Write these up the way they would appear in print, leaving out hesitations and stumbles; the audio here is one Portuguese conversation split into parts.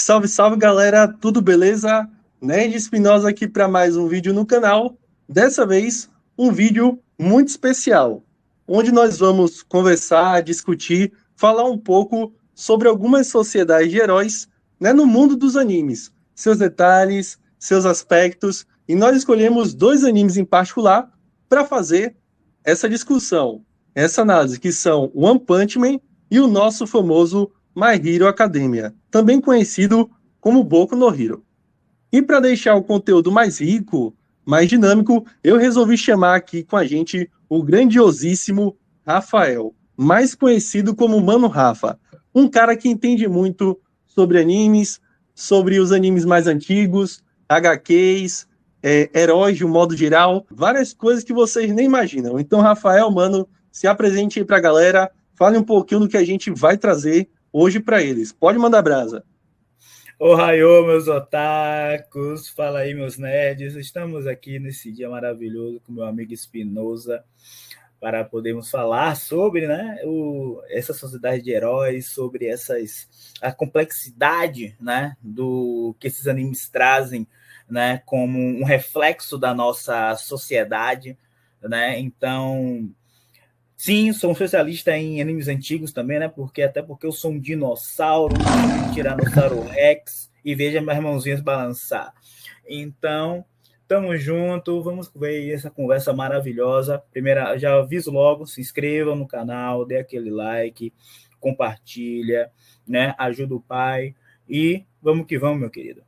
Salve, salve galera, tudo beleza? Nerd Espinosa aqui para mais um vídeo no canal. Dessa vez, um vídeo muito especial, onde nós vamos conversar, discutir, falar um pouco sobre algumas sociedades de heróis, né, no mundo dos animes, seus detalhes, seus aspectos, e nós escolhemos dois animes em particular para fazer essa discussão, essa análise, que são One Punch Man e o nosso famoso My Hero Academia, também conhecido como Boku no Hero. E para deixar o conteúdo mais rico, mais dinâmico, eu resolvi chamar aqui com a gente o grandiosíssimo Rafael, mais conhecido como Mano Rafa, um cara que entende muito sobre animes, sobre os animes mais antigos, HQs, heróis de um modo geral, várias coisas que vocês nem imaginam. Então, Rafael, mano, se apresente aí para a galera, fale um pouquinho do que a gente vai trazer hoje para eles. Pode mandar brasa. Ohayô, meus otakus, fala aí, meus nerds. Estamos aqui nesse dia maravilhoso com meu amigo Espinosa para podermos falar sobre, né, essa sociedade de heróis, sobre a complexidade, né, do que esses animes trazem, né, como um reflexo da nossa sociedade, né? Então, sim, sou um especialista em animes antigos também, né? Até porque eu sou um dinossauro, um Tiranossauro Rex, e veja meus mãozinhas balançar. Então, tamo junto, vamos ver essa conversa maravilhosa. Primeiro, já aviso logo, se inscreva no canal, dê aquele like, compartilha, né? Ajuda o pai e vamos que vamos, meu querido.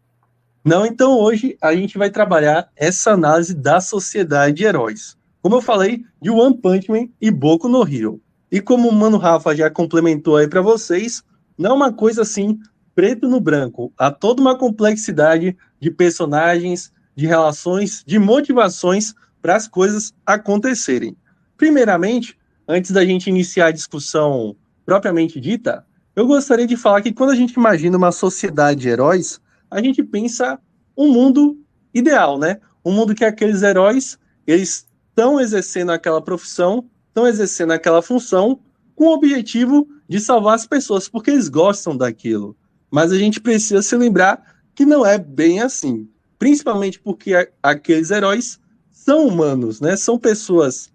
Não, então hoje a gente vai trabalhar essa análise da sociedade de heróis. Como eu falei, de One Punch Man e Boku no Hero. E como o Mano Rafa já complementou aí para vocês, não é uma coisa assim, preto no branco. Há toda uma complexidade de personagens, de relações, de motivações para as coisas acontecerem. Primeiramente, antes da gente iniciar a discussão propriamente dita, eu gostaria de falar que quando a gente imagina uma sociedade de heróis, a gente pensa um mundo ideal, né? Um mundo que aqueles heróis, eles estão exercendo aquela profissão, estão exercendo aquela função com o objetivo de salvar as pessoas, porque eles gostam daquilo. Mas a gente precisa se lembrar que não é bem assim. Principalmente porque aqueles heróis são humanos, né? São pessoas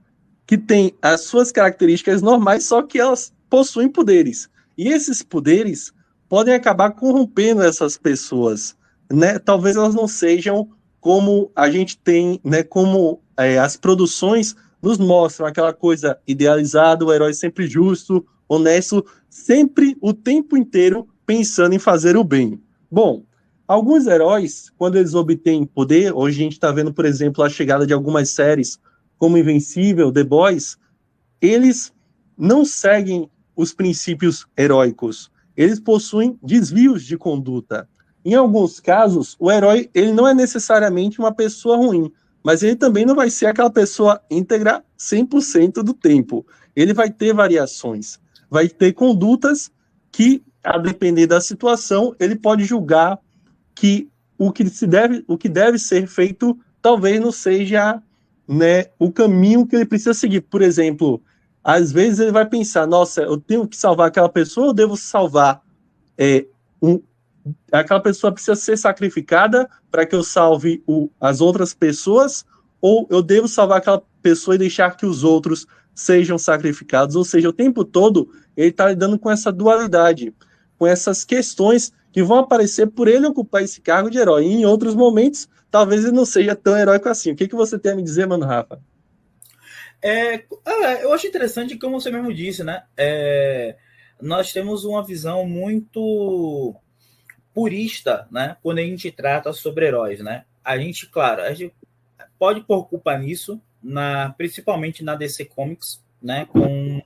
que têm as suas características normais, só que elas possuem poderes. E esses poderes podem acabar corrompendo essas pessoas, né? Talvez elas não sejam como a gente tem, né? Como as produções nos mostram, aquela coisa idealizada, o herói sempre justo, honesto, sempre o tempo inteiro pensando em fazer o bem. Bom, alguns heróis, quando eles obtêm poder, hoje a gente está vendo, por exemplo, a chegada de algumas séries como Invencível, The Boys, eles não seguem os princípios heróicos. Eles possuem desvios de conduta. Em alguns casos, o herói ele não é necessariamente uma pessoa ruim, mas ele também não vai ser aquela pessoa íntegra 100% do tempo. Ele vai ter variações, vai ter condutas que, a depender da situação, ele pode julgar que o que deve ser feito talvez não seja, né, o caminho que ele precisa seguir. Por exemplo, às vezes ele vai pensar, nossa, eu tenho que salvar aquela pessoa, eu devo salvar é, um, aquela pessoa precisa ser sacrificada para que eu salve as outras pessoas, ou eu devo salvar aquela pessoa e deixar que os outros sejam sacrificados. Ou seja, o tempo todo ele está lidando com essa dualidade, com essas questões que vão aparecer por ele ocupar esse cargo de herói. E em outros momentos, talvez ele não seja tão heróico assim. O que você tem a me dizer, mano, Rafa? Eu acho interessante, como você mesmo disse, né? Nós temos uma visão muito purista, né? Quando a gente trata sobre heróis, né? Claro, a gente pode pôr culpa nisso, principalmente na DC Comics, né? Com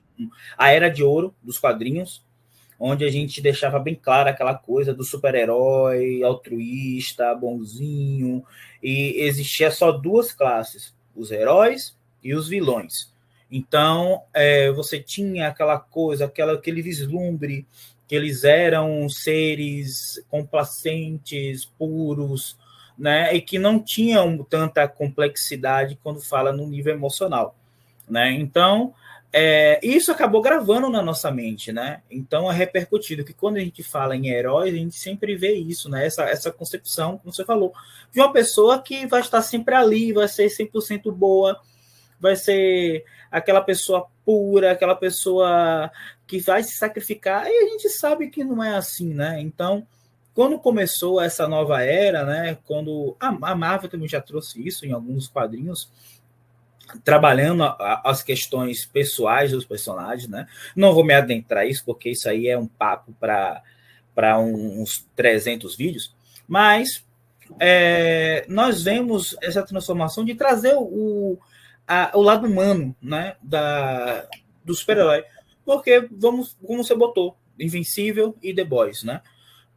a Era de Ouro dos quadrinhos, onde a gente deixava bem clara aquela coisa do super-herói, altruísta, bonzinho, e existia só duas classes, os heróis e os vilões. Então, você tinha aquela coisa, aquele vislumbre que eles eram seres complacentes, puros, né, e que não tinham tanta complexidade quando fala no nível emocional, né? Então, Isso acabou gravando na nossa mente, né? Então é repercutido que quando a gente fala em heróis, a gente sempre vê isso, né? Essa concepção, como você falou, de uma pessoa que vai estar sempre ali, vai ser 100% boa, vai ser aquela pessoa pura, aquela pessoa que vai se sacrificar, e a gente sabe que não é assim, né? Então, quando começou essa nova era, né? Quando a Marvel também já trouxe isso em alguns quadrinhos, trabalhando as questões pessoais dos personagens, né? Não vou me adentrar isso, porque isso aí é um papo para uns 300 vídeos, mas nós vemos essa transformação de trazer o lado humano, né, do super-herói, porque como você botou, Invencível e The Boys, né?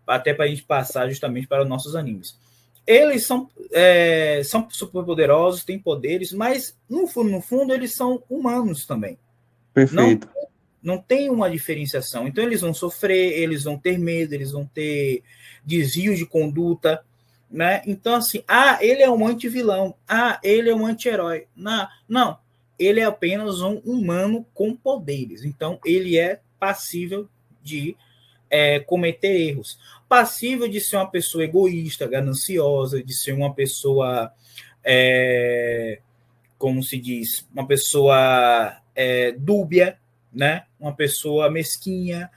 Até para a gente passar justamente para os nossos animes. Eles são super poderosos, têm poderes, mas no fundo eles são humanos também. Perfeito. Não tem uma diferenciação. Então eles vão sofrer, eles vão ter medo, eles vão ter desvios de conduta, né? Então assim, ele é um anti-vilão, ele é um anti-herói. Não, ele é apenas um humano com poderes. Então ele é passível de cometer erros, passível de ser uma pessoa egoísta, gananciosa, de ser uma pessoa, como se diz, uma pessoa dúbia, né? Uma pessoa mesquinha.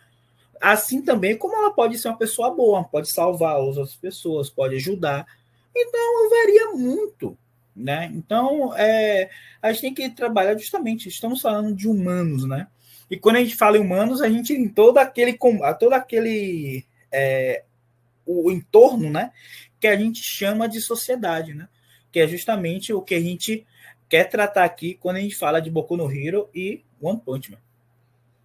Assim também como ela pode ser uma pessoa boa, pode salvar as outras pessoas, pode ajudar. Então, varia muito, né? Então, a gente tem que trabalhar justamente, estamos falando de humanos, né? E quando a gente fala em humanos, a gente em todo aquele o entorno, né, que a gente chama de sociedade, né? Que é justamente o que a gente quer tratar aqui quando a gente fala de Boku no Hero e One Punch Man.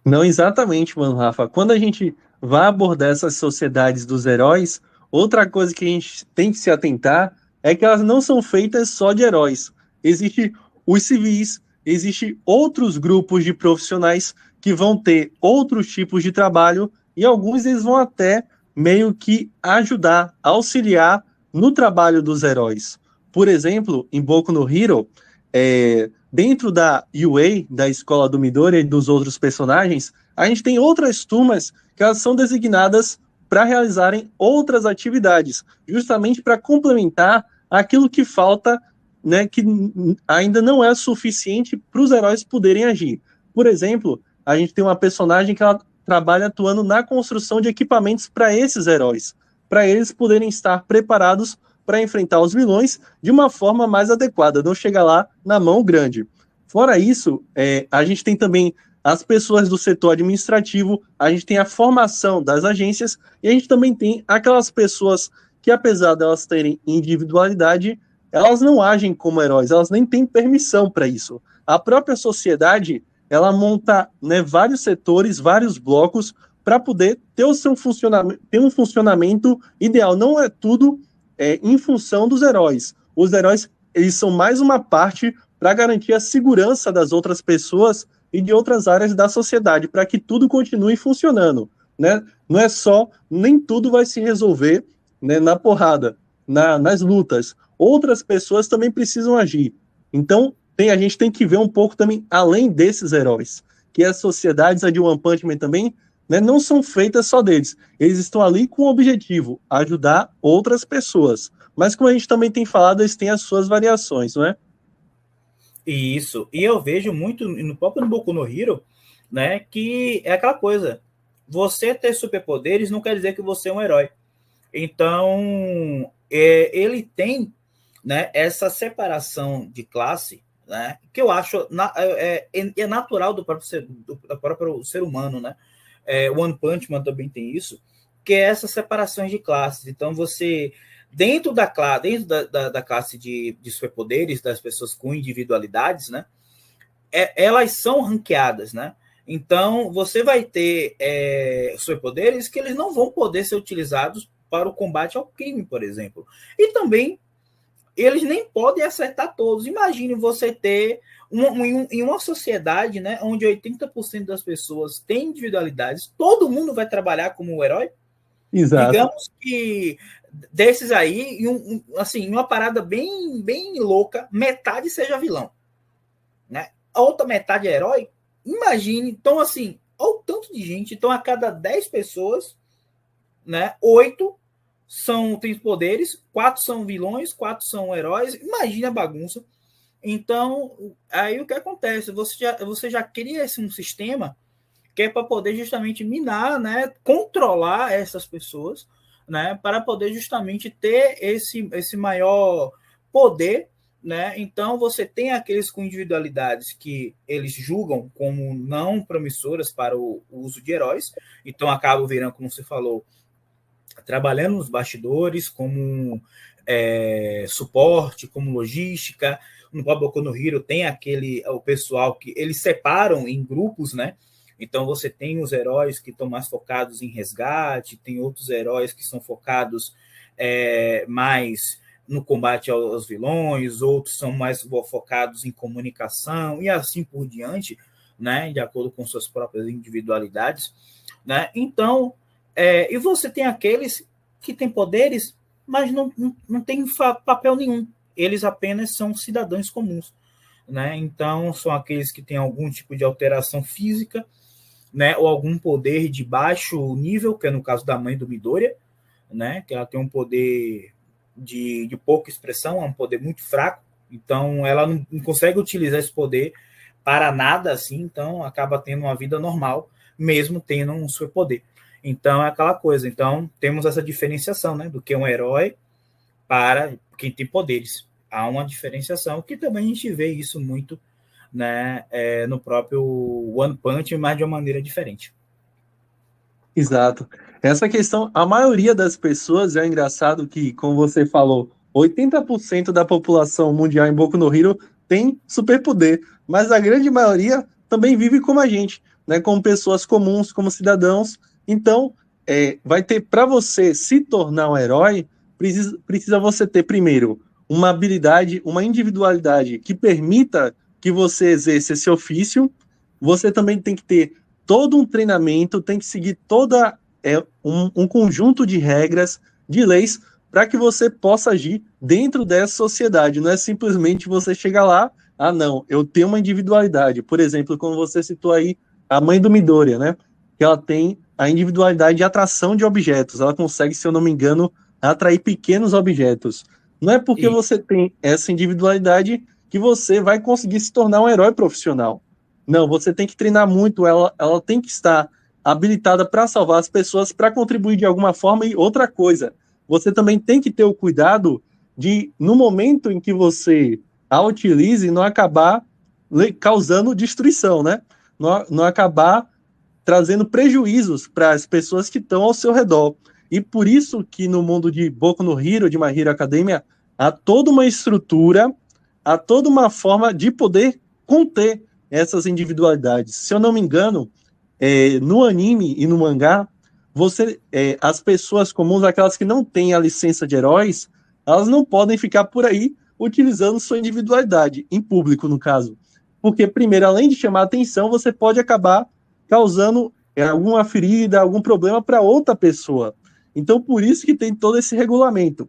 Não, exatamente, mano, Rafa. Quando a gente vai abordar essas sociedades dos heróis, outra coisa que a gente tem que se atentar é que elas não são feitas só de heróis. Existem os civis, existem outros grupos de profissionais que vão ter outros tipos de trabalho e alguns eles vão até meio que ajudar, auxiliar no trabalho dos heróis. Por exemplo, em Boku no Hero, dentro da UA, da Escola do Midori e dos outros personagens, a gente tem outras turmas que elas são designadas para realizarem outras atividades, justamente para complementar aquilo que falta, né, que ainda não é suficiente para os heróis poderem agir. Por exemplo, a gente tem uma personagem que ela trabalha atuando na construção de equipamentos para esses heróis, para eles poderem estar preparados para enfrentar os vilões de uma forma mais adequada, não chegar lá na mão grande. Fora isso, a gente tem também as pessoas do setor administrativo, a gente tem a formação das agências e a gente também tem aquelas pessoas que, apesar delas terem individualidade, elas não agem como heróis, elas nem têm permissão para isso. A própria sociedade, ela monta, né, vários setores, vários blocos para poder ter o seu ter um funcionamento ideal. Não é tudo em função dos heróis. Os heróis, eles são mais uma parte para garantir a segurança das outras pessoas e de outras áreas da sociedade, para que tudo continue funcionando, né? Não é só, nem tudo vai se resolver, né, na porrada, nas lutas. Outras pessoas também precisam agir. Então, a gente tem que ver um pouco também além desses heróis, que as sociedades, a de One Punch Man também, né, não são feitas só deles. Eles estão ali com o objetivo, ajudar outras pessoas. Mas como a gente também tem falado, eles têm as suas variações, não é? Isso. E eu vejo muito no próprio Boku no Hero, né, que é aquela coisa. Você ter superpoderes não quer dizer que você é um herói. Então, ele tem, né, essa separação de classe, né, que eu acho natural do próprio ser humano, né? One Punch Man também tem isso, que é essas separações de classes. Então, você, dentro da classe de superpoderes, das pessoas com individualidades, né, elas são ranqueadas, né? Então, você vai ter superpoderes que eles não vão poder ser utilizados para o combate ao crime, por exemplo. E também, eles nem podem acertar todos. Imagine você ter em uma sociedade, né, onde 80% das pessoas têm individualidades, todo mundo vai trabalhar como um herói? Exato. Digamos que desses aí, assim, uma parada bem, bem louca, metade seja vilão, né? A outra metade é herói, imagine, então assim, olha o tanto de gente, então a cada 10 pessoas, né, 8 têm poderes, 4 são vilões, 4 são heróis, imagine a bagunça. Então, aí o que acontece? Você já cria um sistema que é para poder justamente minar, né, controlar essas pessoas, né, para poder justamente ter esse maior poder, né? Então você tem aqueles com individualidades que eles julgam como não promissoras para o uso de heróis, então acabam virando, como você falou, trabalhando nos bastidores como suporte, como logística. No Boku no Hero tem o pessoal que eles separam em grupos, né? Então você tem os heróis que estão mais focados em resgate, tem outros heróis que são focados mais no combate aos vilões, outros são mais focados em comunicação e assim por diante, né? De acordo com suas próprias individualidades, né? Então, e você tem aqueles que têm poderes, mas não tem papel nenhum. Eles apenas são cidadãos comuns, né? Então, são aqueles que têm algum tipo de alteração física, né? Ou algum poder de baixo nível, que é no caso da mãe do Midoriya, né? Que ela tem um poder de pouca expressão, é um poder muito fraco. Então, ela não consegue utilizar esse poder para nada, assim. Então, acaba tendo uma vida normal, mesmo tendo um superpoder. Então, é aquela coisa. Então, temos essa diferenciação, né? Do que é um herói para quem tem poderes. Há uma diferenciação que também a gente vê isso muito, né, no próprio One Punch, mas de uma maneira diferente. Exato. Essa questão, a maioria das pessoas, é engraçado que, como você falou, 80% da população mundial em Boku no Hero tem superpoder, mas a grande maioria também vive como a gente, né, como pessoas comuns, como cidadãos. Então, vai ter, para você se tornar um herói, precisa você ter, primeiro, uma habilidade, uma individualidade que permita que você exerça esse ofício. Você também tem que ter todo um treinamento, tem que seguir um conjunto de regras, de leis, para que você possa agir dentro dessa sociedade. Não é simplesmente você chegar lá, não, eu tenho uma individualidade. Por exemplo, como você citou aí, a mãe do Midoriya, né? Que ela tem a individualidade de atração de objetos. Ela consegue, se eu não me engano, atrair pequenos objetos. Não é porque você tem essa individualidade que você vai conseguir se tornar um herói profissional. Não, você tem que treinar muito, ela tem que estar habilitada para salvar as pessoas, para contribuir de alguma forma. E outra coisa, você também tem que ter o cuidado de, no momento em que você a utilize, não acabar causando destruição, né? Não acabar trazendo prejuízos para as pessoas que estão ao seu redor. E por isso que no mundo de Boku no Hero, de My Hero Academia, há toda uma estrutura, há toda uma forma de poder conter essas individualidades. Se eu não me engano, no anime e no mangá, as pessoas comuns, aquelas que não têm a licença de heróis, elas não podem ficar por aí utilizando sua individualidade, em público, no caso. Porque, primeiro, além de chamar atenção, você pode acabar causando alguma ferida, algum problema para outra pessoa. Então, por isso que tem todo esse regulamento.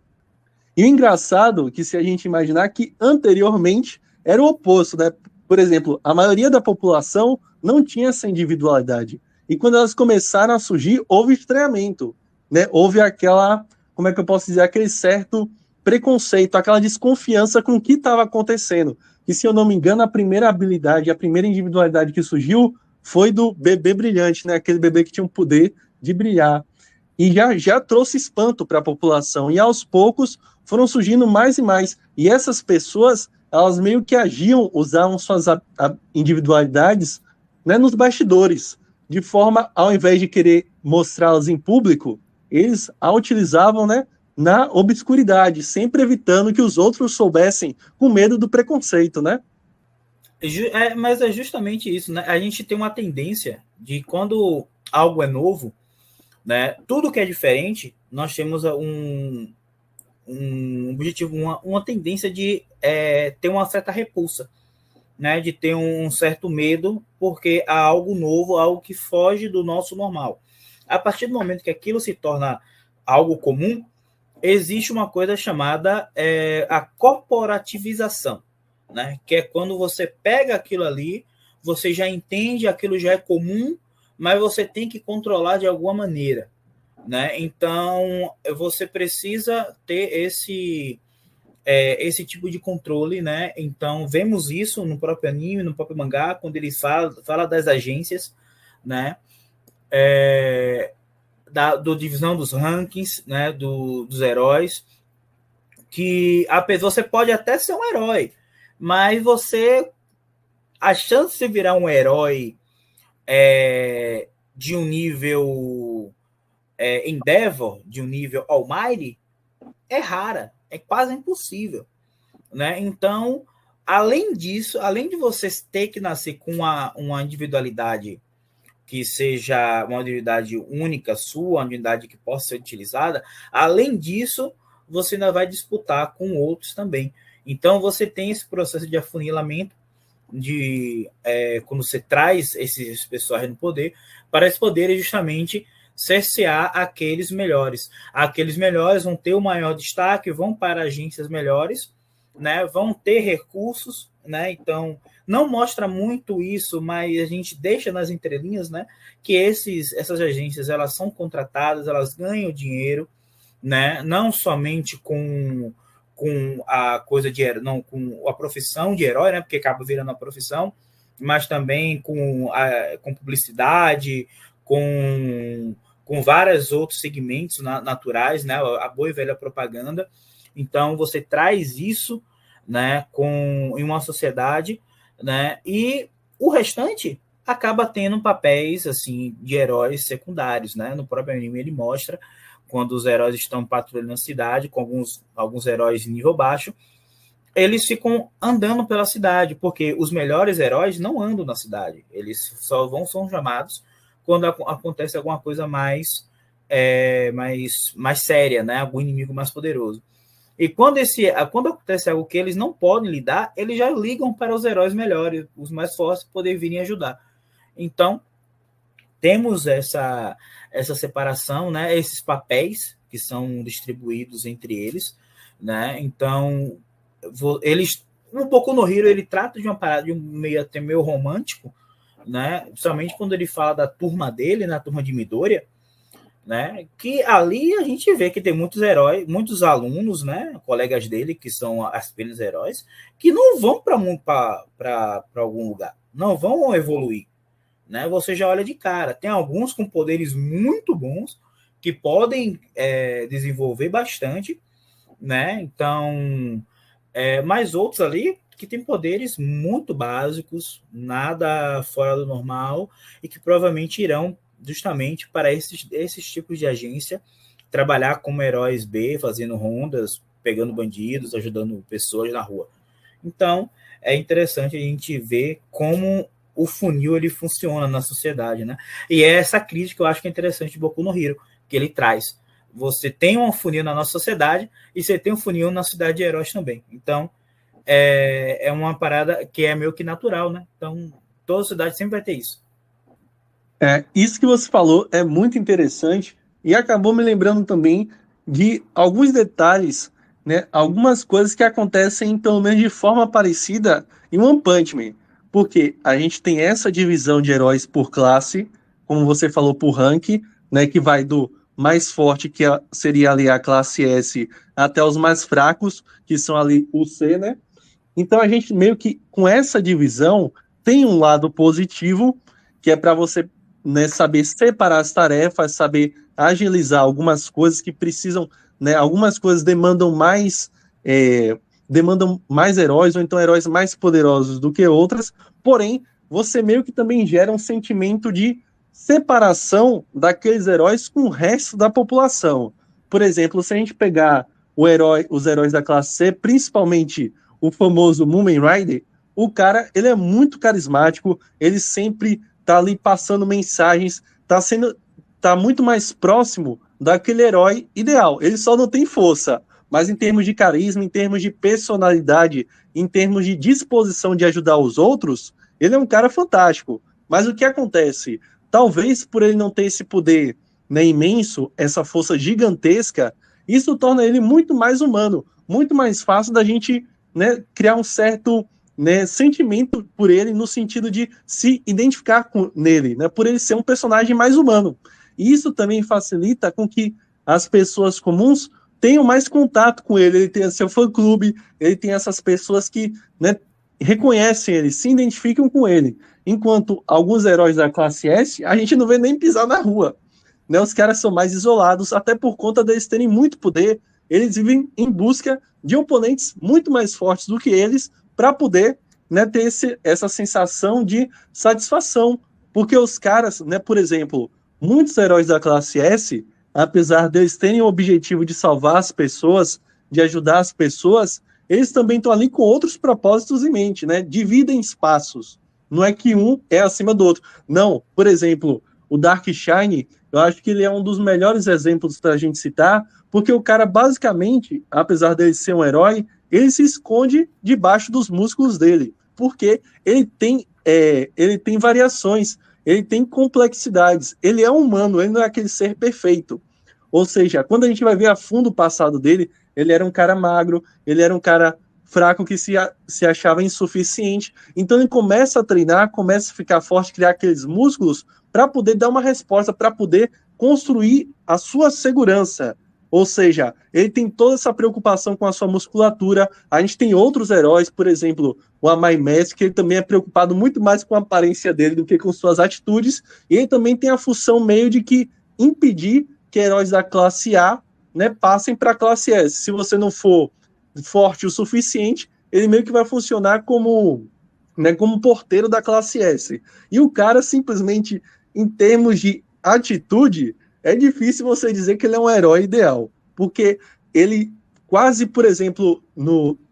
E o engraçado é que, se a gente imaginar que anteriormente era o oposto, né? Por exemplo, a maioria da população não tinha essa individualidade. E quando elas começaram a surgir, houve estranhamento, né? Houve aquela, como é que eu posso dizer, aquele certo preconceito, aquela desconfiança com o que estava acontecendo. E, se eu não me engano, a primeira habilidade, a primeira individualidade que surgiu foi do bebê brilhante, né? Aquele bebê que tinha o poder de brilhar. E já trouxe espanto para a população. E aos poucos foram surgindo mais e mais. E essas pessoas, elas meio que agiam, usavam suas individualidades, né, nos bastidores, de forma, ao invés de querer mostrá-las em público, eles a utilizavam, né, na obscuridade, sempre evitando que os outros soubessem, com medo do preconceito, né? Mas é justamente isso, né? A gente tem uma tendência de, quando algo é novo, né, tudo que é diferente, nós temos um objetivo, uma tendência de ter uma certa repulsa, né, de ter um certo medo, porque há algo novo, algo que foge do nosso normal. A partir do momento que aquilo se torna algo comum, existe uma coisa chamada a corporativização, né, que é quando você pega aquilo ali, você já entende, aquilo já é comum, mas você tem que controlar de alguma maneira, né? Então, você precisa ter esse tipo de controle, né? Então, vemos isso no próprio anime, no próprio mangá, quando ele fala das agências, né? Do divisão dos rankings, né? Dos heróis, que você pode até ser um herói, mas a chance de virar um herói de um nível Endeavor, de um nível Almighty, é rara, é quase impossível, né? Então, além disso, além de você ter que nascer com uma individualidade que seja uma individualidade única sua, uma individualidade que possa ser utilizada, além disso, você ainda vai disputar com outros também. Então, você tem esse processo de afunilamento, quando você traz esses pessoas no poder, para eles poderem justamente cercear aqueles melhores. Aqueles melhores vão ter o maior destaque, vão para agências melhores, né? Vão ter recursos, né? Então, não mostra muito isso, mas a gente deixa nas entrelinhas, né? Que essas agências, elas são contratadas, elas ganham dinheiro, né? Não somente com a coisa não, com a profissão de herói, né? Porque acaba virando a profissão, mas também com publicidade, com vários outros segmentos naturais, né? A boa e velha propaganda. Então, você traz isso, né, em uma sociedade, né? E o restante acaba tendo papéis assim de heróis secundários, né? No próprio anime ele mostra quando os heróis estão patrulhando a cidade, com alguns heróis de nível baixo, eles ficam andando pela cidade, porque os melhores heróis não andam na cidade, eles só são chamados quando acontece alguma coisa mais séria, né? Algum inimigo mais poderoso. E quando acontece algo que eles não podem lidar, eles já ligam para os heróis melhores, os mais fortes, para poder virem ajudar. Então, temos essa separação, né? Esses papéis que são distribuídos entre eles, né? Então, o Boku no Hero, ele trata de uma parada de até meio romântico, né? Principalmente quando ele fala da turma dele, na turma de Midoriya, né? Que ali a gente vê que tem muitos heróis, muitos alunos, né? Colegas dele que são apenas heróis, que não vão para algum lugar, não vão evoluir, né? Você já olha de cara. Tem alguns com poderes muito bons que podem desenvolver bastante, né? Então, mais outros ali que têm poderes muito básicos, nada fora do normal, e que provavelmente irão justamente para esses tipos de agência trabalhar como heróis B, fazendo rondas, pegando bandidos, ajudando pessoas na rua. Então, é interessante a gente ver como o funil ele funciona na sociedade, né? E é essa crítica que eu acho que é interessante de Boku no Hero, que ele traz. Você tem um funil na nossa sociedade e você tem um funil na cidade de heróis também. Então, é uma parada que é meio que natural, né? Então, toda cidade sempre vai ter isso. Isso que você falou é muito interessante e acabou me lembrando também de alguns detalhes, né? Algumas coisas que acontecem, pelo menos de forma parecida, em One Punch Man. Porque a gente tem essa divisão de heróis por classe, como você falou, por rank, né? Que vai do mais forte, que seria ali a classe S, até os mais fracos, que são ali o C, né? Então a gente meio que, com essa divisão, tem um lado positivo, que é para você, né, saber separar as tarefas, saber agilizar algumas coisas que precisam, né, algumas coisas demandam mais heróis, ou então heróis mais poderosos do que outras, porém, você meio que também gera um sentimento de separação daqueles heróis com o resto da população. Por exemplo, se a gente pegar os heróis da classe C, principalmente o famoso Mumen Rider, o cara, ele é muito carismático, ele sempre tá ali passando mensagens, tá muito mais próximo daquele herói ideal. Ele só não tem força, mas em termos de carisma, em termos de personalidade, em termos de disposição de ajudar os outros, ele é um cara fantástico. Mas o que acontece? Talvez por ele não ter esse poder, né, imenso, essa força gigantesca, isso torna ele muito mais humano, muito mais fácil da gente, né, criar um certo né, sentimento por ele, no sentido de se identificar com nele, né, por ele ser um personagem mais humano. E isso também facilita com que as pessoas comuns tenham mais contato com ele. Ele tem seu fã-clube, ele tem essas pessoas que, né, reconhecem ele, se identificam com ele. Enquanto alguns heróis da classe S, a gente não vê nem pisar na rua. Né? Os caras são mais isolados, até por conta deles terem muito poder. Eles vivem em busca de oponentes muito mais fortes do que eles para poder, né, ter essa sensação de satisfação. Porque os caras, né, por exemplo, muitos heróis da classe S, apesar deles terem o objetivo de salvar as pessoas, de ajudar as pessoas, eles também estão ali com outros propósitos em mente, né? Dividem espaços. Não é que um é acima do outro. Não, por exemplo, o Darkshine, eu acho que ele é um dos melhores exemplos para a gente citar, porque o cara, basicamente, apesar dele ser um herói, ele se esconde debaixo dos músculos dele, porque ele tem variações, ele tem complexidades, ele é humano, ele não é aquele ser perfeito. Ou seja, quando a gente vai ver a fundo o passado dele, ele era um cara magro, ele era um cara fraco que se achava insuficiente. Então ele começa a treinar, começa a ficar forte, criar aqueles músculos para poder dar uma resposta, para poder construir a sua segurança. Ou seja, ele tem toda essa preocupação com a sua musculatura. A gente tem outros heróis, por exemplo, o Amai Messi, que ele também é preocupado muito mais com a aparência dele do que com suas atitudes. E ele também tem a função meio de que impedir que heróis da classe A, né, passem para a classe S. Se você não for forte o suficiente, ele meio que vai funcionar como, né, como porteiro da classe S. E o cara, simplesmente, em termos de atitude, é difícil você dizer que ele é um herói ideal, porque ele quase, por exemplo,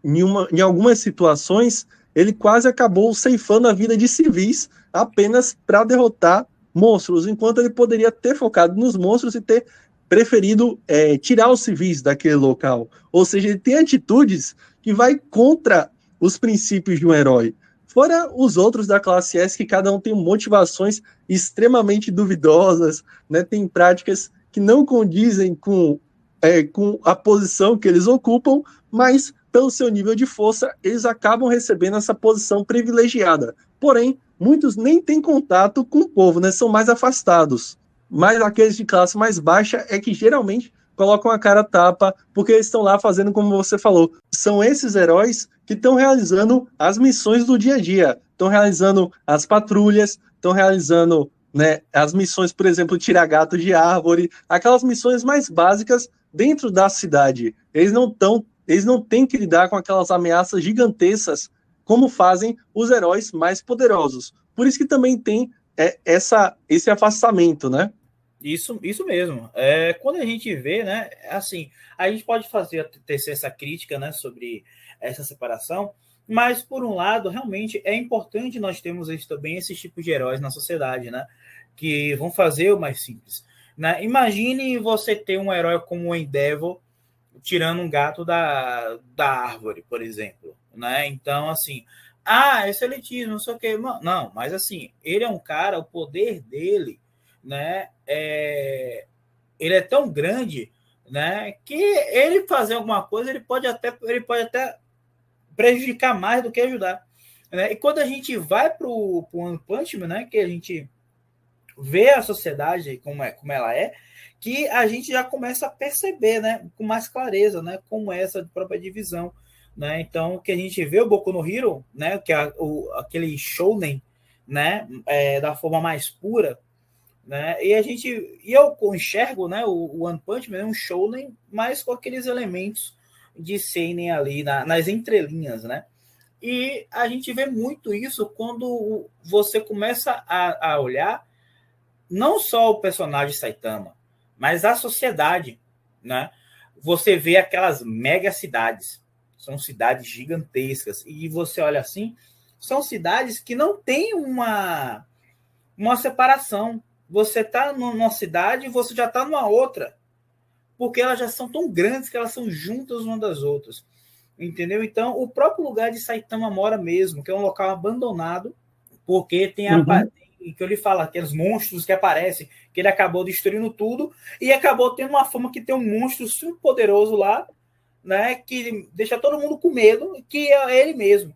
em algumas situações, ele quase acabou ceifando a vida de civis apenas para derrotar monstros, enquanto ele poderia ter focado nos monstros e ter preferido tirar os civis daquele local. Ou seja, ele tem atitudes que vai contra os princípios de um herói. Fora os outros da classe S, que cada um tem motivações extremamente duvidosas, né? Tem práticas que não condizem com a posição que eles ocupam, mas pelo seu nível de força, eles acabam recebendo essa posição privilegiada. Porém, muitos nem têm contato com o povo, né? São mais afastados. Mas aqueles de classe mais baixa é que geralmente colocam a cara tapa, porque eles estão lá fazendo como você falou. São esses heróis que estão realizando as missões do dia a dia, estão realizando as patrulhas, estão realizando, né, as missões, por exemplo, tirar gato de árvore, aquelas missões mais básicas dentro da cidade. Eles não têm que lidar com aquelas ameaças gigantescas como fazem os heróis mais poderosos. Por isso que também tem esse afastamento, né? Isso mesmo. Quando a gente vê, né, assim, a gente pode tecer essa crítica, né, sobre essa separação, mas, por um lado, realmente é importante nós termos também esses tipos de heróis na sociedade, né, que vão fazer o mais simples. Né? Imagine você ter um herói como o Endeavor tirando um gato da árvore, por exemplo. Né? Então, assim, esse elitismo, não sei o quê. Não, mas assim, ele é um cara, o poder dele, né, ele é tão grande, né, que ele fazer alguma coisa, ele pode até prejudicar mais do que ajudar. Né? E quando a gente vai para o One Punch Man, né, que a gente vê a sociedade como ela é, que a gente já começa a perceber, né, com mais clareza, né, como é essa própria divisão. Né? Então, que a gente vê o Boku no Hero, né, que é aquele shounen, né, da forma mais pura, né? E eu enxergo, né, o One Punch Man um shounen, mas com aqueles elementos de seinen ali nas entrelinhas, né? E a gente vê muito isso quando você começa a olhar não só o personagem Saitama, mas a sociedade, né? Você vê aquelas mega cidades, são cidades gigantescas, e você olha assim, são cidades que não têm uma separação. Você está numa cidade e você já está numa outra, porque elas já são tão grandes que elas são juntas uma das outras, entendeu? Então, o próprio lugar de Saitama mora mesmo, que é um local abandonado, porque tem que eu lhe falo, aqueles monstros que aparecem, que ele acabou destruindo tudo, e acabou tendo uma fama que tem um monstro super poderoso lá, né, que deixa todo mundo com medo, que é ele mesmo.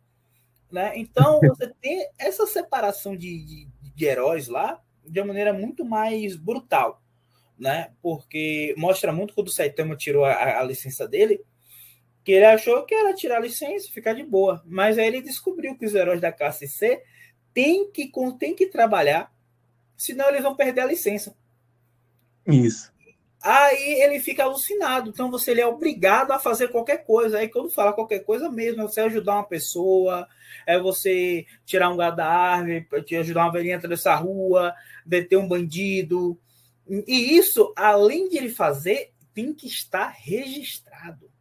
né? Então, você tem essa separação de heróis lá de uma maneira muito mais brutal, né? Porque mostra muito quando o Saitama tirou a licença dele, que ele achou que era tirar a licença e ficar de boa. Mas aí ele descobriu que os heróis da classe C têm que trabalhar, senão eles vão perder a licença. Isso. Aí ele fica alucinado. Então ele é obrigado a fazer qualquer coisa. Aí quando fala qualquer coisa mesmo, é você ajudar uma pessoa, é você tirar um gato da árvore, te ajudar uma velhinha a atravessar a rua, deter um bandido. E isso, além de ele fazer, tem que estar registrado.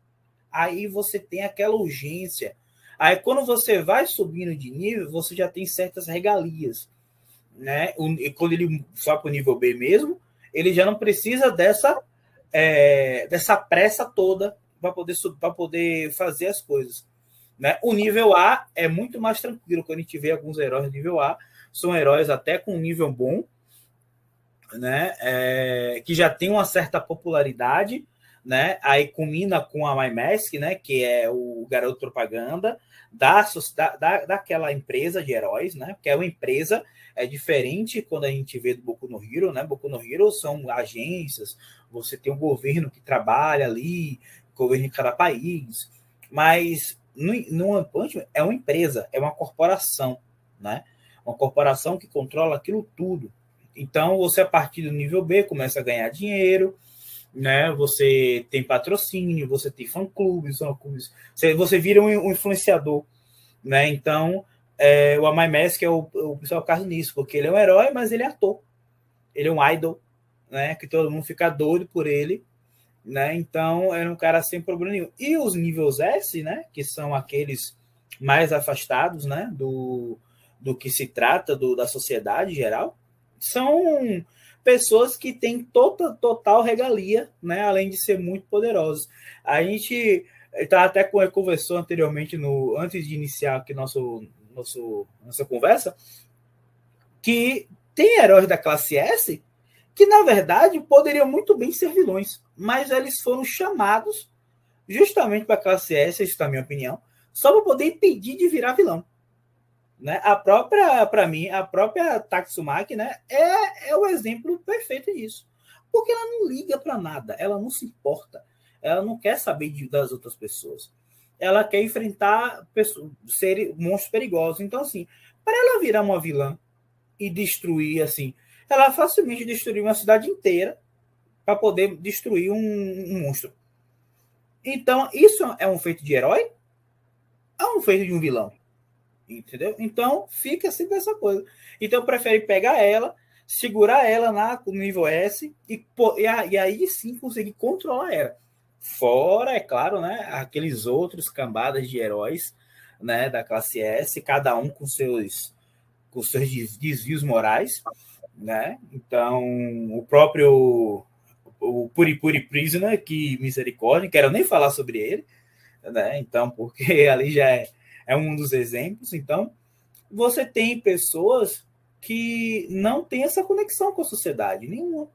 Aí você tem aquela urgência. Aí quando você vai subindo de nível, você já tem certas regalias, né? E quando ele sobe para o nível B mesmo, ele já não precisa dessa pressa toda para poder fazer as coisas, né? O nível A é muito mais tranquilo. Quando a gente vê alguns heróis do nível A, são heróis até com nível bom, né? Que já tem uma certa popularidade, né? Aí combina com a MyMask, né? Que é o garoto propaganda daquela empresa de heróis, né? Que é uma empresa diferente quando a gente vê do Boku no Hero, né? Boku no Hero são agências, você tem um governo que trabalha ali, governo de cada país, mas no One Punch Man é uma empresa, é uma corporação, né? Uma corporação que controla aquilo tudo. Então, você, a partir do nível B, começa a ganhar dinheiro, né? Você tem patrocínio, você tem fã-clubes, você vira um influenciador, né? Então, o Amai-Mask é o principal caso nisso, porque ele é um herói, mas ele é ator. Ele é um idol, né? Que todo mundo fica doido por ele, né? Então, era um cara sem problema nenhum. E os níveis S, né? Que são aqueles mais afastados, né? Do que se trata da sociedade geral, são pessoas que têm total regalia, né? Além de ser muito poderosos. A gente até conversou anteriormente, antes de iniciar aqui nossa conversa, que tem heróis da classe S que, na verdade, poderiam muito bem ser vilões, mas eles foram chamados justamente para a classe S, isso é a minha opinião, só para poder impedir de virar vilão. Né? Para mim, a própria Tatsumaki, né, é o exemplo perfeito disso. Porque ela não liga para nada, ela não se importa, ela não quer saber das outras pessoas. Ela quer enfrentar monstros perigosos. Então, assim, para ela virar uma vilã e destruir, assim, ela facilmente destruiu uma cidade inteira para poder destruir um monstro. Então, isso é um feito de herói? É um feito de um vilão? Entendeu? Então, fica sempre essa coisa. Então, eu prefiro pegar ela, segurar ela no nível S e aí sim conseguir controlar ela. Fora, é claro, né, aqueles outros cambadas de heróis, né, da classe S, cada um com seus desvios morais, né? Então, o próprio o Puri Prisoner, que misericórdia, não quero nem falar sobre ele, né? Então, porque ali já é um dos exemplos. Então, você tem pessoas que não têm essa conexão com a sociedade, nenhuma.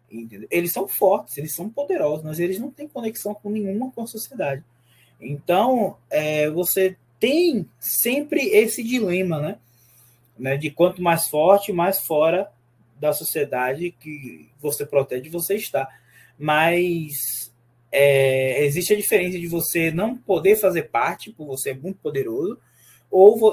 Entendeu? Eles são fortes, eles são poderosos, mas eles não têm conexão com nenhuma com a sociedade. Então, você tem sempre esse dilema, né? De quanto mais forte, mais fora da sociedade que você protege, você está. Mas existe a diferença de você não poder fazer parte, porque você é muito poderoso,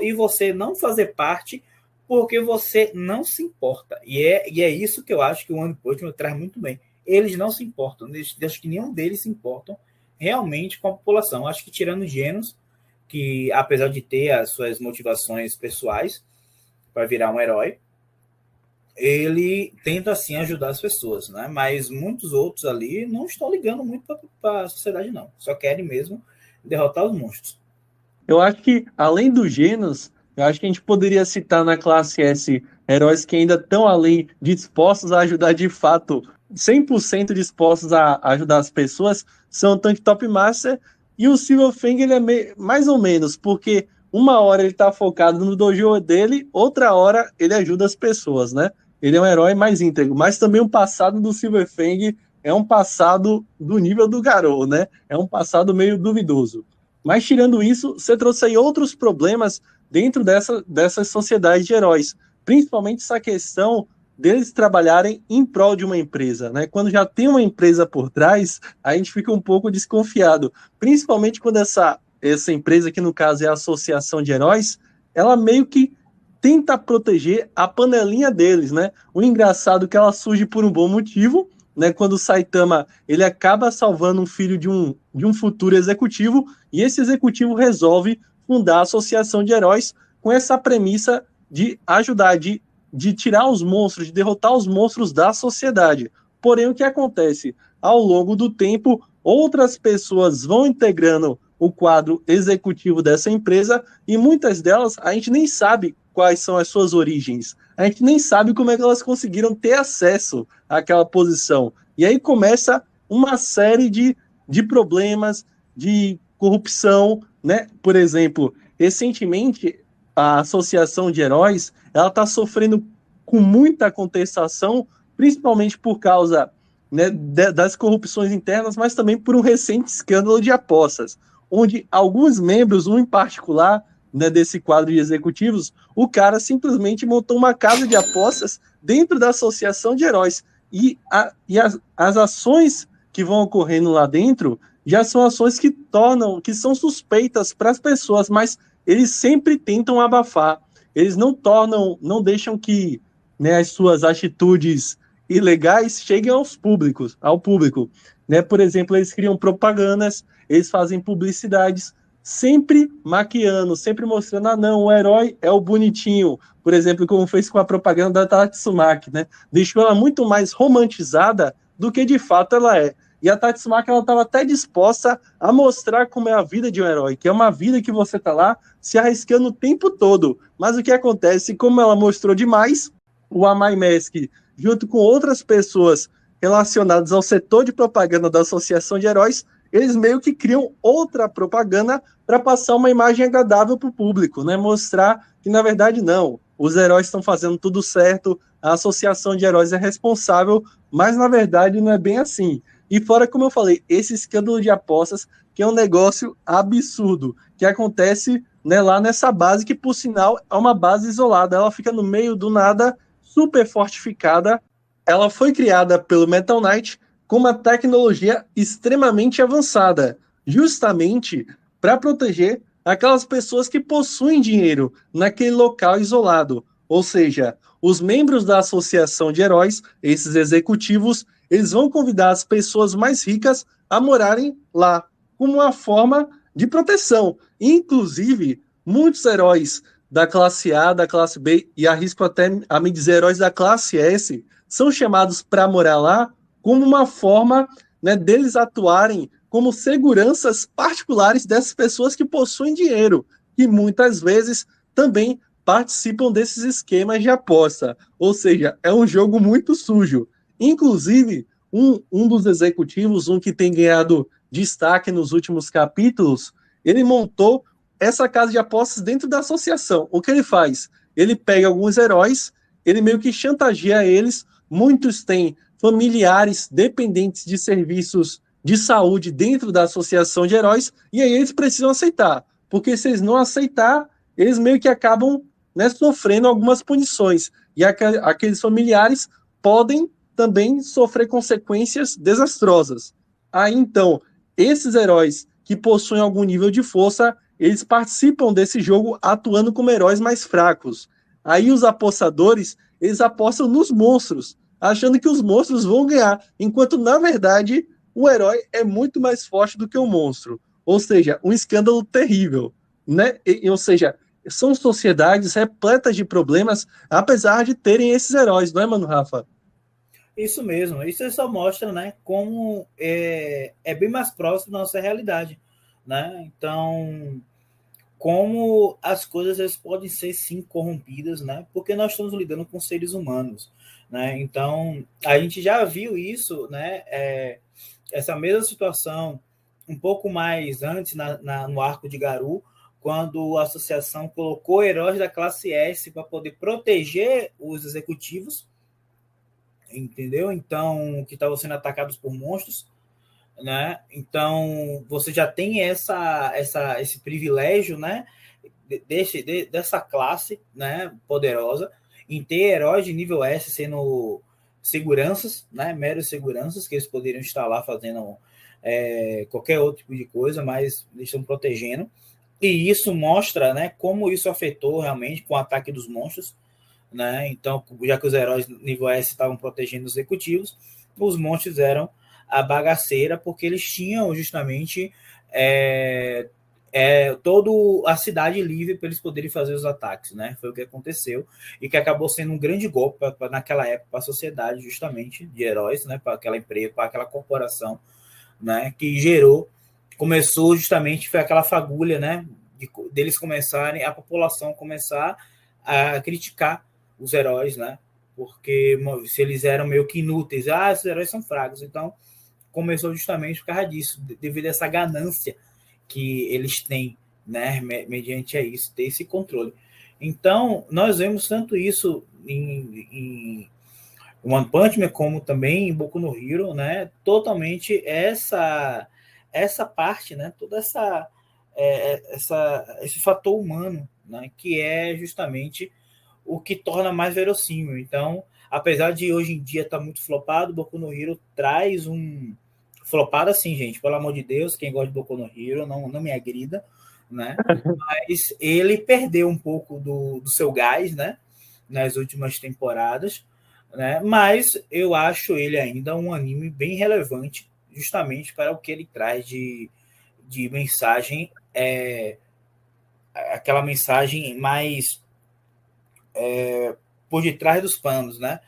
e você não fazer parte porque você não se importa. E é isso que eu acho que o One Punch Man traz muito bem. Eles não se importam. Acho que nenhum deles se importam realmente com a população. Acho que tirando Genos, que apesar de ter as suas motivações pessoais para virar um herói, ele tenta, assim, ajudar as pessoas, né? Mas muitos outros ali não estão ligando muito para a sociedade, não. Só querem mesmo derrotar os monstros. Eu acho que, além do Genos, eu acho que a gente poderia citar na classe S heróis que ainda estão ali dispostos a ajudar de fato, 100% dispostos a ajudar as pessoas, são o Tank Top Master e o Silver Fang, ele é mais ou menos, porque uma hora ele tá focado no dojo dele, outra hora ele ajuda as pessoas, né? Ele é um herói mais íntegro, mas também o passado do Silver Fang é um passado do nível do Garou, né? É um passado meio duvidoso. Mas tirando isso, você trouxe aí outros problemas dentro dessas sociedades de heróis, principalmente essa questão deles trabalharem em prol de uma empresa, né? Quando já tem uma empresa por trás, a gente fica um pouco desconfiado, principalmente quando essa empresa, que no caso é a Associação de Heróis, ela meio que tenta proteger a panelinha deles, né? O engraçado é que ela surge por um bom motivo, né? Quando o Saitama ele acaba salvando um filho de um futuro executivo, e esse executivo resolve fundar a Associação de Heróis com essa premissa de ajudar, de tirar os monstros, de derrotar os monstros da sociedade. Porém, o que acontece? Ao longo do tempo, outras pessoas vão integrando o quadro executivo dessa empresa, e muitas delas a gente nem sabe quais são as suas origens. A gente nem sabe como é que elas conseguiram ter acesso àquela posição. E aí começa uma série de problemas, de corrupção, né? Por exemplo, recentemente, a Associação de Heróis ela está sofrendo com muita contestação, principalmente por causa, né, das corrupções internas, mas também por um recente escândalo de apostas, onde alguns membros, um em particular, né, desse quadro de executivos, o cara simplesmente montou uma casa de apostas dentro da Associação de Heróis. E as ações que vão ocorrendo lá dentro já são ações que são suspeitas para as pessoas, mas eles sempre tentam abafar. Eles não deixam que, né, as suas atitudes ilegais cheguem ao público. Né? Por exemplo, eles criam propagandas, eles fazem publicidades, sempre maquiando, sempre mostrando, não, o herói é o bonitinho. Por exemplo, como fez com a propaganda da Tatsumaki, né? Deixou ela muito mais romantizada do que de fato ela é. E a Tatsumaki, ela estava até disposta a mostrar como é a vida de um herói, que é uma vida que você está lá se arriscando o tempo todo. Mas o que acontece, como ela mostrou demais, o Amai Mask, junto com outras pessoas relacionadas ao setor de propaganda da Associação de Heróis, eles meio que criam outra propaganda para passar uma imagem agradável para o público, né? Mostrar que, na verdade, não. Os heróis estão fazendo tudo certo, a Associação de Heróis é responsável, mas, na verdade, não é bem assim. E fora, como eu falei, esse escândalo de apostas, que é um negócio absurdo, que acontece, né, lá nessa base, que, por sinal, é uma base isolada. Ela fica no meio do nada, super fortificada. Ela foi criada pelo Metal Knight com uma tecnologia extremamente avançada, justamente para proteger aquelas pessoas que possuem dinheiro naquele local isolado. Ou seja, os membros da Associação de Heróis, esses executivos, eles vão convidar as pessoas mais ricas a morarem lá, como uma forma de proteção. Inclusive, muitos heróis da classe A, da classe B, e arrisco até a me dizer heróis da classe S, são chamados para morar lá como uma forma, né, deles atuarem como seguranças particulares dessas pessoas que possuem dinheiro, que muitas vezes também participam desses esquemas de aposta. Ou seja, é um jogo muito sujo. Inclusive, um dos executivos, um que tem ganhado destaque nos últimos capítulos, ele montou essa casa de apostas dentro da associação. O que ele faz? Ele pega alguns heróis, ele meio que chantageia eles, muitos têm familiares dependentes de serviços de saúde dentro da Associação de Heróis, e aí eles precisam aceitar, porque se eles não aceitar, eles meio que acabam, né, sofrendo algumas punições, e aqueles familiares podem também sofrer consequências desastrosas. Aí, então, esses heróis que possuem algum nível de força, eles participam desse jogo atuando como heróis mais fracos. Aí os apostadores, eles apostam nos monstros, achando que os monstros vão ganhar, enquanto, na verdade, o herói é muito mais forte do que o monstro. Ou seja, um escândalo terrível. Né? Ou seja, são sociedades repletas de problemas, apesar de terem esses heróis, não é, mano, Rafa? Isso mesmo. Isso só mostra, né, como é bem mais próximo da nossa realidade. Né? Então, como as coisas eles podem ser, sim, corrompidas, né? Porque nós estamos lidando com seres humanos. Né? Então, a gente já viu isso, né? Essa mesma situação um pouco mais antes no arco de Garou, quando a associação colocou heróis da classe S para poder proteger os executivos, entendeu? Então, que estavam sendo atacados por monstros, né? Então, você já tem esse privilégio, né? dessa classe, né, poderosa, em ter heróis de nível S sendo seguranças, né, meros seguranças, que eles poderiam estar lá fazendo qualquer outro tipo de coisa, mas eles estão protegendo. E isso mostra, né, como isso afetou realmente com o ataque dos monstros, né? Então, já que os heróis nível S estavam protegendo os executivos, os monstros eram a bagaceira, porque eles tinham justamente toda a cidade livre para eles poderem fazer os ataques, né? Foi o que aconteceu e que acabou sendo um grande golpe naquela época para a sociedade, justamente de heróis, né? Para aquela empresa, para aquela corporação, né? Que começou justamente, foi aquela fagulha, né? Deles começarem, a população começar a criticar os heróis, né? Porque se eles eram meio que inúteis, esses heróis são fracos. Então, começou justamente por causa disso, devido a essa ganância que eles têm, né? Mediante a isso, ter esse controle. Então, nós vemos tanto isso em One Punch Man como também em Boku no Hero, né? Totalmente essa parte, né? Toda esse fator humano, né? Que é justamente o que torna mais verossímil. Então, apesar de hoje em dia estar muito flopado, Boku no Hero traz um flopado assim, gente, pelo amor de Deus, quem gosta de Boku no Hero não me agrida, né? Mas ele perdeu um pouco do seu gás, né? Nas últimas temporadas, né? Mas eu acho ele ainda um anime bem relevante, justamente para o que ele traz de mensagem, aquela mensagem mais por detrás dos panos, né?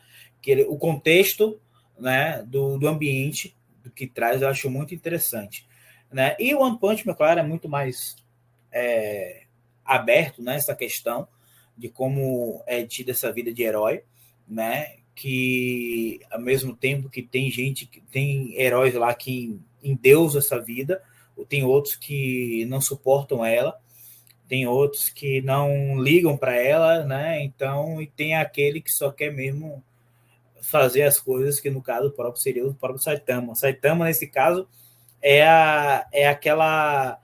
O contexto, né, do ambiente do que traz, eu acho muito interessante, né? E o One Punch Man, claro, é muito mais aberto nessa, né, questão de como é tida essa vida de herói, né? Que ao mesmo tempo que tem gente, que tem heróis lá que endeusam essa vida, tem outros que não suportam ela, tem outros que não ligam para ela, né? Então, e tem aquele que só quer mesmo fazer as coisas, que no caso próprio seria o próprio Saitama. Saitama, nesse caso, é aquela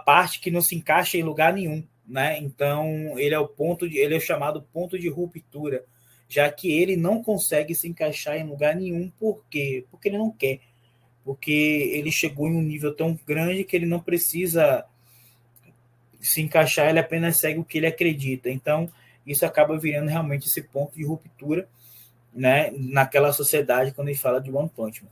parte que não se encaixa em lugar nenhum, né? Então, ele é o chamado ponto de ruptura, já que ele não consegue se encaixar em lugar nenhum. Por quê? Porque ele não quer. Porque ele chegou em um nível tão grande que ele não precisa se encaixar, ele apenas segue o que ele acredita. Então, isso acaba virando realmente esse ponto de ruptura, né, naquela sociedade quando a gente fala de One Punch Man.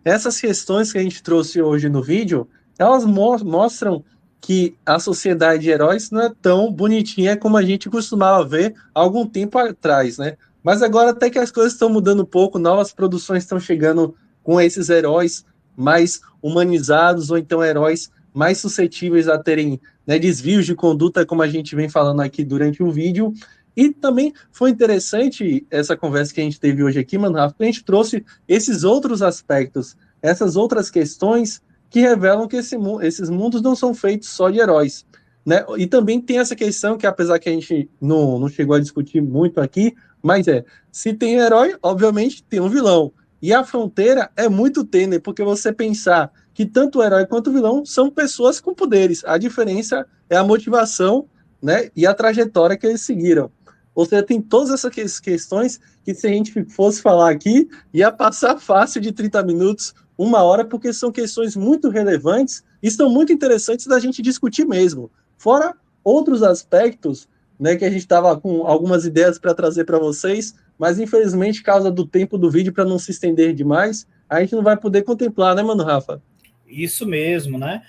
Essas questões que a gente trouxe hoje no vídeo, elas mostram que a sociedade de heróis não é tão bonitinha como a gente costumava ver há algum tempo atrás, né? Mas agora até que as coisas estão mudando um pouco, novas produções estão chegando com esses heróis mais humanizados, ou então heróis mais suscetíveis a terem, né, desvios de conduta, como a gente vem falando aqui durante o vídeo. E também foi interessante essa conversa que a gente teve hoje aqui, mano, Rafa, a gente trouxe esses outros aspectos, essas outras questões que revelam que esses mundos não são feitos só de heróis, né? E também tem essa questão que, apesar que a gente não chegou a discutir muito aqui, mas se tem herói, obviamente tem um vilão. E a fronteira é muito tênue, porque você pensar que tanto o herói quanto o vilão são pessoas com poderes. A diferença é a motivação, né, e a trajetória que eles seguiram. Ou seja, tem todas essas questões que, se a gente fosse falar aqui, ia passar fácil de 30 minutos, 1 hora, porque são questões muito relevantes e são muito interessantes da gente discutir mesmo. Fora outros aspectos, né, que a gente estava com algumas ideias para trazer para vocês, mas infelizmente, causa do tempo do vídeo, para não se estender demais, a gente não vai poder contemplar, né, mano, Rafa? Isso mesmo, né?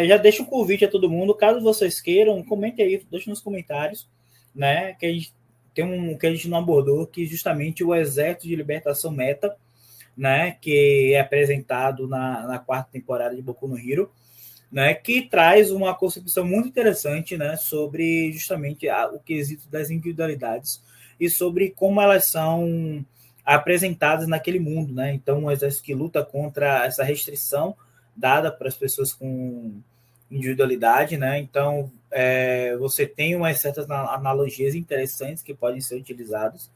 Já deixa um convite a todo mundo, caso vocês queiram, comente aí, deixe nos comentários, né? Que a gente tem que a gente não abordou, que justamente o Exército de Libertação Meta, né? Que é apresentado na quarta temporada de Boku no Hero, né? Que traz uma concepção muito interessante, né? Sobre justamente o quesito das individualidades e sobre como elas são apresentadas naquele mundo, né? Então, um exército que luta contra essa restrição dada para as pessoas com individualidade, né? Então, você tem umas certas analogias interessantes que podem ser utilizadas,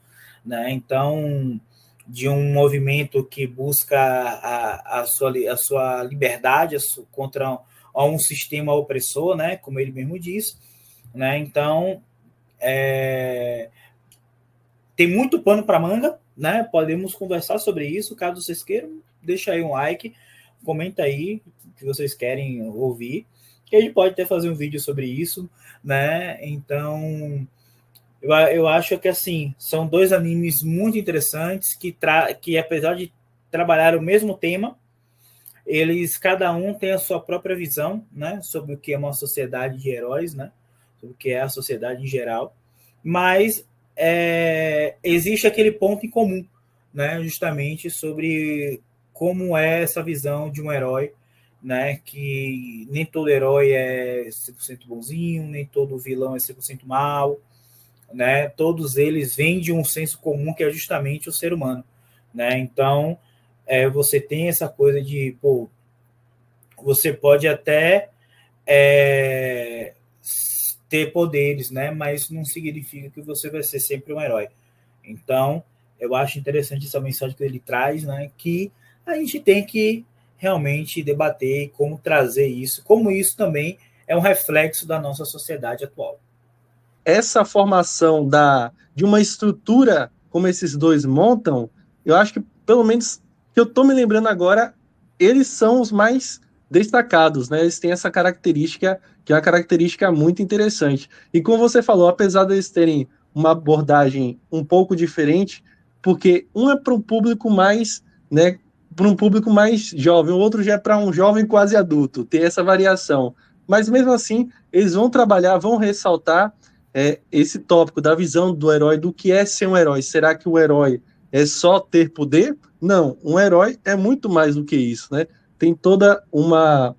né? Então, de um movimento que busca a sua liberdade contra a um sistema opressor, né? Como ele mesmo disse, né? Então, tem muito pano para manga, né? Podemos conversar sobre isso. Caso vocês queiram, deixa aí um like, comenta aí o que vocês querem ouvir, que a gente pode até fazer um vídeo sobre isso, né? Então, eu acho que, assim, são dois animes muito interessantes que apesar de trabalhar o mesmo tema, eles, cada um tem a sua própria visão, né? Sobre o que é uma sociedade de heróis, né? Sobre o que é a sociedade em geral. Mas existe aquele ponto em comum, né? Justamente sobre como é essa visão de um herói, né? Que nem todo herói é 100% bonzinho, nem todo vilão é 100% mal, né? Todos eles vêm de um senso comum que é justamente o ser humano, né? Então, você tem essa coisa de, pô, você pode até ter poderes, né? Mas não significa que você vai ser sempre um herói. Então, eu acho interessante essa mensagem que ele traz, né? Que a gente tem que realmente debater como trazer isso, como isso também é um reflexo da nossa sociedade atual. Essa formação de uma estrutura como esses dois montam, eu acho que, pelo menos que eu estou me lembrando agora, eles são os mais destacados, né? Eles têm essa característica, que é uma característica muito interessante. E como você falou, apesar de eles terem uma abordagem um pouco diferente, porque um é para um público mais, né, para um público mais jovem, o outro já é para um jovem quase adulto, tem essa variação. Mas mesmo assim, eles vão trabalhar, vão ressaltar esse tópico da visão do herói, do que é ser um herói. Será que o herói é só ter poder? Não, um herói é muito mais do que isso, né? Tem toda uma,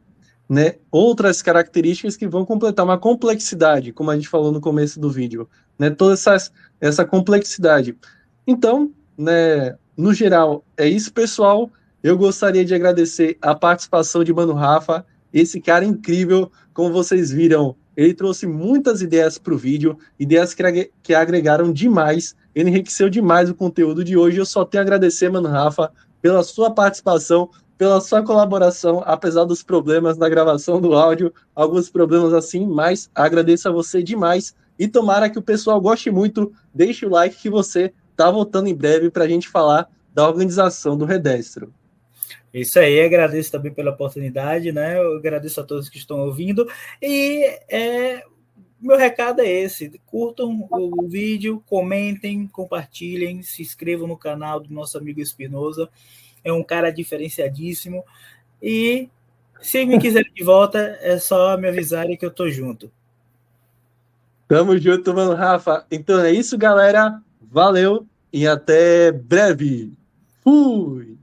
né, outras características que vão completar uma complexidade, como a gente falou no começo do vídeo, né? Toda essa complexidade. Então, né, no geral, é isso, pessoal. Eu gostaria de agradecer a participação de Mano Rafa, esse cara incrível, como vocês viram, ele trouxe muitas ideias para o vídeo, ideias que agregaram demais, ele enriqueceu demais o conteúdo de hoje. Eu só tenho a agradecer, Mano Rafa, pela sua participação, pela sua colaboração, apesar dos problemas na gravação do áudio, alguns problemas assim, mas agradeço a você demais e tomara que o pessoal goste muito. Deixe o like que você está voltando em breve para a gente falar da organização do Redestro. Isso aí, agradeço também pela oportunidade, né? Eu agradeço a todos que estão ouvindo. E meu recado é esse: curtam o vídeo, comentem, compartilhem, se inscrevam no canal do nosso amigo Espinosa. É um cara diferenciadíssimo. E se me quiserem de volta, é só me avisarem que eu tô junto. Tamo junto, mano, Rafa. Então é isso, galera. Valeu e até breve. Fui!